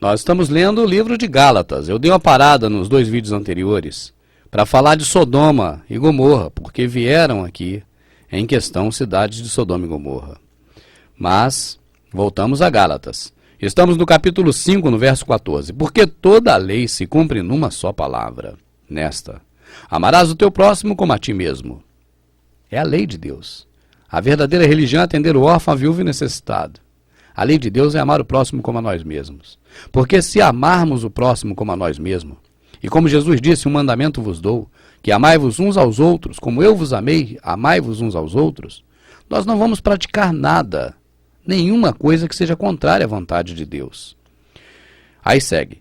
Nós estamos lendo o livro de Gálatas. Eu dei uma parada nos 2 vídeos anteriores para falar de Sodoma e Gomorra, porque vieram aqui em questão cidades de Sodoma e Gomorra. Mas voltamos a Gálatas. Estamos no capítulo 5, no verso 14. Porque toda a lei se cumpre numa só palavra, nesta: amarás o teu próximo como a ti mesmo. É a lei de Deus. A verdadeira religião é atender o órfão, a viúva e necessitado. A lei de Deus é amar o próximo como a nós mesmos. Porque se amarmos o próximo como a nós mesmos, e como Jesus disse, um mandamento vos dou, que amai-vos uns aos outros, como eu vos amei, amai-vos uns aos outros, nós não vamos praticar nada, nenhuma coisa que seja contrária à vontade de Deus. Aí segue: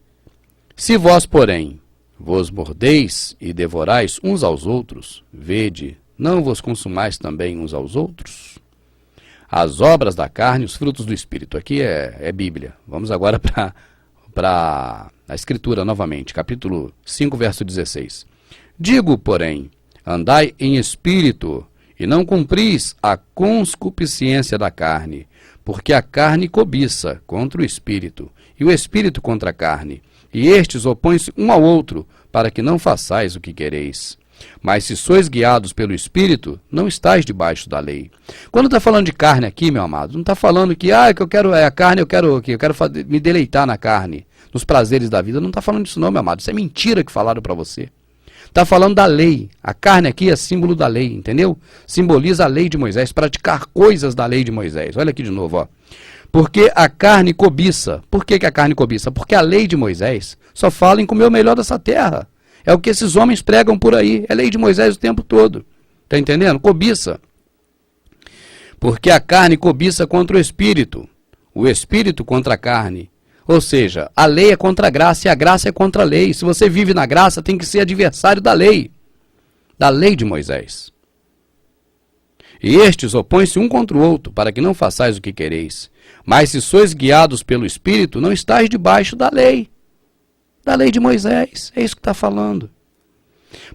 se vós, porém, vos mordeis e devorais uns aos outros, vede, não vos consumais também uns aos outros? As obras da carne, os frutos do Espírito. Aqui é Bíblia. Vamos agora para a Escritura novamente, capítulo 5, verso 16. Digo, porém, andai em espírito, e não cumpris a concupiscência da carne, porque a carne cobiça contra o espírito, e o espírito contra a carne, e estes opõem-se um ao outro, para que não façais o que quereis. Mas se sois guiados pelo Espírito, não estáis debaixo da lei. Quando está falando de carne aqui, meu amado, não está falando que eu quero a carne, eu quero me deleitar na carne, nos prazeres da vida. Não está falando disso não, meu amado. Isso é mentira que falaram para você. Está falando da lei. A carne aqui é símbolo da lei, entendeu? Simboliza a lei de Moisés, praticar coisas da lei de Moisés. Olha aqui de novo, ó. Porque a carne cobiça. Por que a carne cobiça? Porque a lei de Moisés só fala em comer o melhor dessa terra. É o que esses homens pregam por aí. É lei de Moisés o tempo todo. Está entendendo? Cobiça. Porque a carne cobiça contra o espírito contra a carne. Ou seja, a lei é contra a graça e a graça é contra a lei. Se você vive na graça, tem que ser adversário da lei de Moisés. E estes opõem-se um contra o outro, para que não façais o que quereis. Mas se sois guiados pelo Espírito, não estáis debaixo da lei de Moisés. É isso que está falando.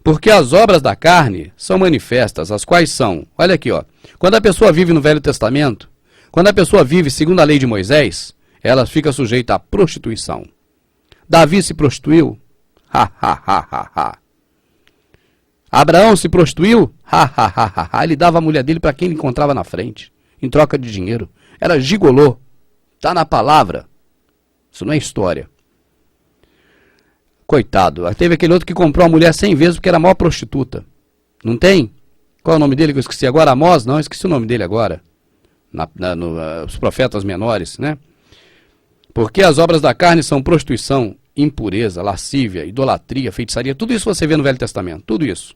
Porque as obras da carne são manifestas, as quais são, olha aqui, ó, quando a pessoa vive no Velho Testamento, quando a pessoa vive segundo a lei de Moisés, ela fica sujeita à prostituição. Davi se prostituiu? Abraão se prostituiu? Ele dava a mulher dele para quem ele encontrava na frente, em troca de dinheiro. Era gigolô. Está na palavra. Isso não é história. Coitado. Teve aquele outro que comprou a mulher 100 vezes porque era a maior prostituta. Não tem? Qual é o nome dele que eu esqueci agora? Amós? Não, eu esqueci o nome dele agora. Os profetas menores, né? Porque as obras da carne são prostituição, impureza, lascívia, idolatria, feitiçaria. Tudo isso você vê no Velho Testamento. Tudo isso.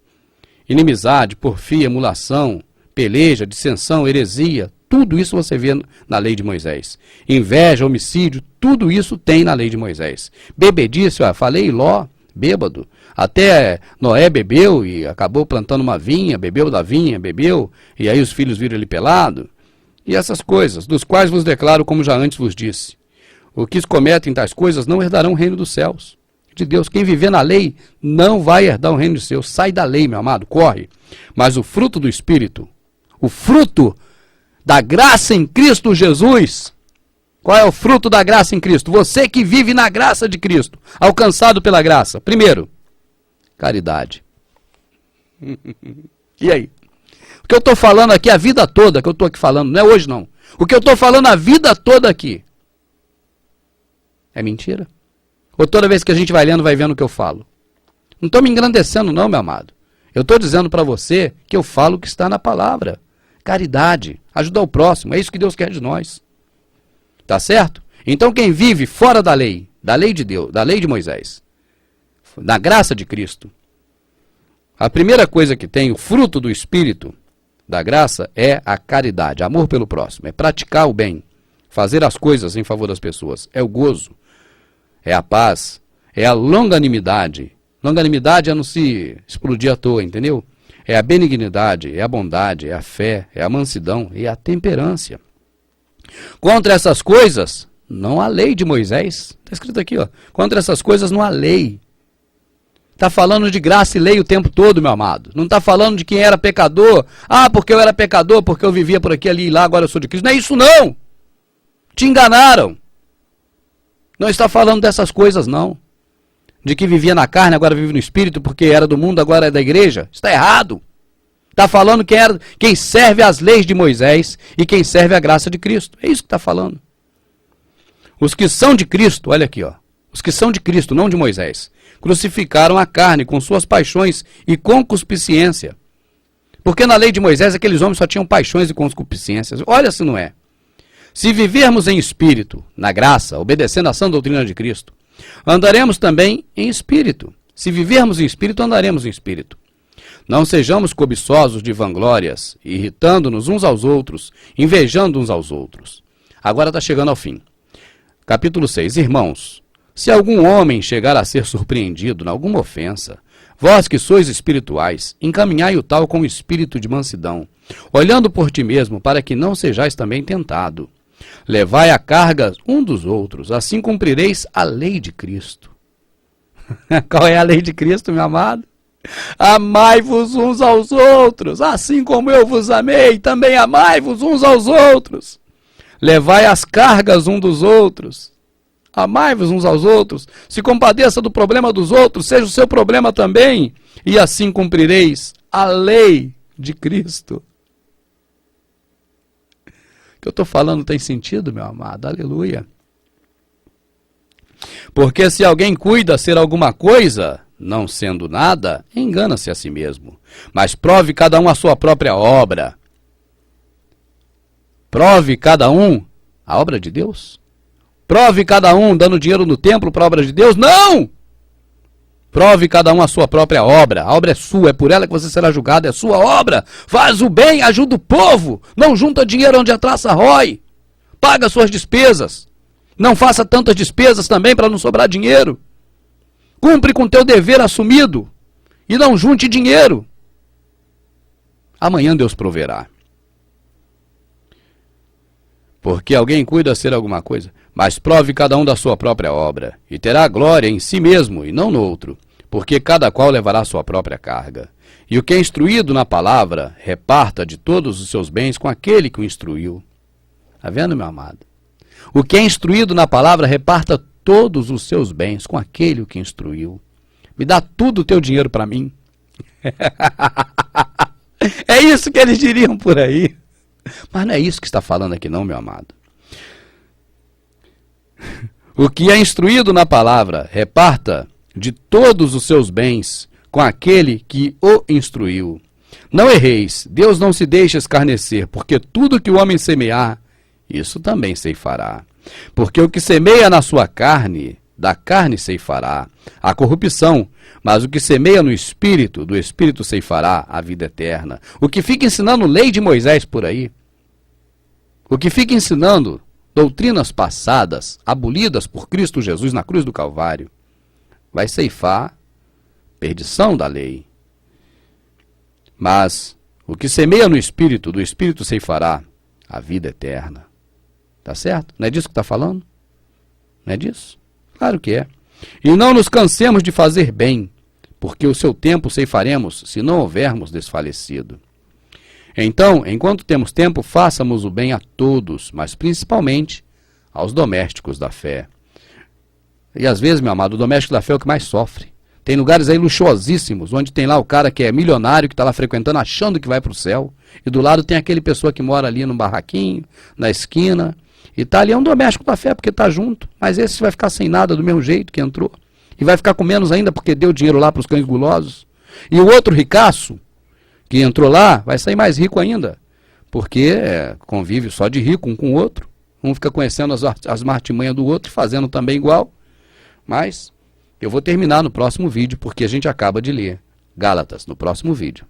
Inimizade, porfia, emulação, peleja, dissensão, heresia. Tudo isso você vê na lei de Moisés. Inveja, homicídio, tudo isso tem na lei de Moisés. Bebedice, falei Ló, bêbado. Até Noé bebeu e acabou plantando uma vinha, bebeu da vinha, bebeu, e aí os filhos viram ele pelado. E essas coisas, dos quais vos declaro, como já antes vos disse. Os que cometem tais coisas não herdarão o reino dos céus. De Deus, quem viver na lei não vai herdar o reino dos céus. Sai da lei, meu amado, corre. Mas o fruto do Espírito, o fruto da graça em Cristo Jesus. Qual é o fruto da graça em Cristo? Você que vive na graça de Cristo, alcançado pela graça. Primeiro, caridade. E aí? O que eu estou falando aqui a vida toda, que eu estou aqui falando, não é hoje não. O que eu estou falando a vida toda aqui. É mentira? Ou toda vez que a gente vai lendo, vai vendo o que eu falo? Não estou me engrandecendo não, meu amado. Eu estou dizendo para você que eu falo o que está na palavra. Caridade, ajudar o próximo, é isso que Deus quer de nós. Tá certo? Então quem vive fora da lei de Deus, da lei de Moisés, da graça de Cristo, a primeira coisa que tem, o fruto do Espírito da graça, é a caridade, amor pelo próximo, é praticar o bem, fazer as coisas em favor das pessoas, é o gozo, é a paz, é a longanimidade. Longanimidade é não se explodir à toa, entendeu? É a benignidade, é a bondade, é a fé, é a mansidão e a temperância. Contra essas coisas, não há lei de Moisés. Está escrito aqui, ó. Contra essas coisas não há lei. Está falando de graça e lei o tempo todo, meu amado. Não está falando de quem era pecador. Porque eu era pecador, porque eu vivia por aqui, ali e lá, agora eu sou de Cristo. Não é isso não. Te enganaram. Não está falando dessas coisas, não. De que vivia na carne, agora vive no espírito, porque era do mundo, agora é da igreja. Está errado. Está falando quem serve às leis de Moisés e quem serve à graça de Cristo. É isso que está falando. Os que são de Cristo, olha aqui, ó. Os que são de Cristo, não de Moisés, crucificaram a carne com suas paixões e concupiscência. Porque na lei de Moisés aqueles homens só tinham paixões e concupiscências. Olha se não é. Se vivermos em espírito, na graça, obedecendo à sã doutrina de Cristo, andaremos também em espírito. Se vivermos em espírito, andaremos em espírito. Não sejamos cobiçosos de vanglórias, irritando-nos uns aos outros, invejando uns aos outros. Agora está chegando ao fim. Capítulo 6. Irmãos, se algum homem chegar a ser surpreendido em alguma ofensa, vós que sois espirituais, encaminhai o tal com o espírito de mansidão, olhando por ti mesmo, para que não sejais também tentado. Levai a carga um dos outros, assim cumprireis a lei de Cristo. Qual é a lei de Cristo, meu amado? Amai-vos uns aos outros, assim como eu vos amei, também amai-vos uns aos outros. Levai as cargas um dos outros. Amai-vos uns aos outros. Se compadeça do problema dos outros, seja o seu problema também. E assim cumprireis a lei de Cristo. O que eu estou falando tem sentido, meu amado? Aleluia. Porque se alguém cuida ser alguma coisa, não sendo nada, engana-se a si mesmo. Mas prove cada um a sua própria obra. Prove cada um a obra de Deus. Prove cada um dando dinheiro no templo para a obra de Deus. Não! Prove cada um a sua própria obra. A obra é sua, é por ela que você será julgado, é sua obra. Faz o bem, ajuda o povo. Não junta dinheiro onde a traça rói. Paga suas despesas. Não faça tantas despesas também para não sobrar dinheiro. Cumpre com teu dever assumido. E não junte dinheiro. Amanhã Deus proverá. Porque alguém cuida ser alguma coisa, mas prove cada um da sua própria obra, e terá glória em si mesmo e não no outro, porque cada qual levará a sua própria carga. E o que é instruído na palavra, reparta de todos os seus bens com aquele que o instruiu. Está vendo, meu amado? O que é instruído na palavra, reparta todos os seus bens com aquele que instruiu. Me dá tudo o teu dinheiro para mim. É isso que eles diriam por aí. Mas não é isso que está falando aqui não, meu amado. O que é instruído na palavra, reparta de todos os seus bens com aquele que o instruiu. Não erreis, Deus não se deixa escarnecer, porque tudo que o homem semear, isso também ceifará. Porque o que semeia na sua carne, da carne ceifará a corrupção, mas o que semeia no Espírito, do Espírito ceifará a vida eterna. O que fica ensinando lei de Moisés por aí, o que fica ensinando doutrinas passadas, abolidas por Cristo Jesus na cruz do Calvário, vai ceifar perdição da lei. Mas o que semeia no Espírito, do Espírito ceifará a vida eterna. Tá certo? Não é disso que está falando? Não é disso? Claro que é. E não nos cansemos de fazer bem, porque o seu tempo ceifaremos, se não houvermos desfalecido. Então, enquanto temos tempo, façamos o bem a todos, mas principalmente aos domésticos da fé. E às vezes, meu amado, o doméstico da fé é o que mais sofre. Tem lugares aí luxuosíssimos, onde tem lá o cara que é milionário, que está lá frequentando, achando que vai para o céu. E do lado tem aquele pessoa que mora ali num barraquinho, na esquina. E está ali, é um doméstico da fé, porque está junto. Mas esse vai ficar sem nada do mesmo jeito que entrou. E vai ficar com menos ainda, porque deu dinheiro lá para os cães gulosos. E o outro ricaço, que entrou lá, vai sair mais rico ainda. Porque convive só de rico um com o outro. Um fica conhecendo as artimanhas do outro e fazendo também igual. Mas eu vou terminar no próximo vídeo, porque a gente acaba de ler Gálatas no próximo vídeo.